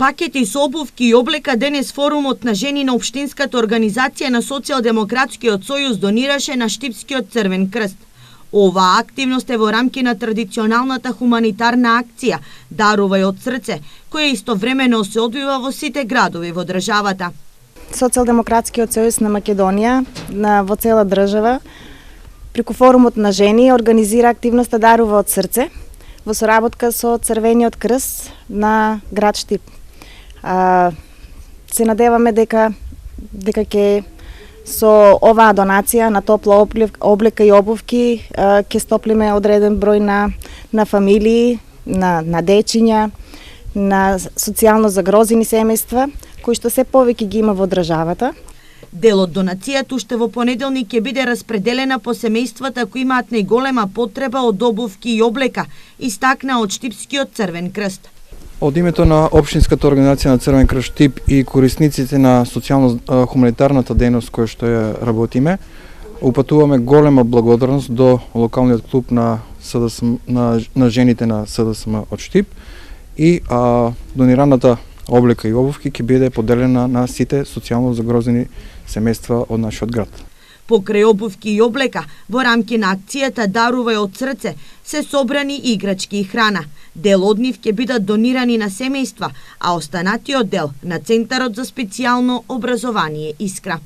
Пакети со обувки и облека денес форумот на жени на Општинската организација на Социјалдемократскиот сојуз донираше на Штипскиот Црвен крст. Оваа активност е во рамки на традиционалната хуманитарна акција Дарувај од срце, која истовремено се одвива во сите градови во државата. Социјалдемократскиот сојуз на Македонија во цела држава преку форумот на жени организира активноста Дарува од срце во соработка со Црвениот крст на град Штип. Се надеваме дека ќе со оваа донација на топла облека и обувки ќе стоплиме одреден број на фамилии, на дечиња, на социјално загрозени семејства, кои што се повеќе ги има во државата. Дел од донацијата уште во понеделник ќе биде распределена по семејствата кои имаат најголема потреба од обувки и облека, истакна од Штипскиот Црвен крст. Од името на Општинската организација на Црвен крст Штип и корисниците на социјално-хуманитарната дејност која што ја работиме, упатуваме голема благодарност до локалниот клуб на жените на СДСМ од Штип и донираната облека и обувки ќе биде поделена на сите социјално загрозени семејства од нашиот град. Покрај обувки и облека, во рамки на акцијата Дарувај од срце се собрани играчки и храна. Дел од нив ќе бидат донирани на семејства, а останатиот дел на Центарот за специјално образование Искра.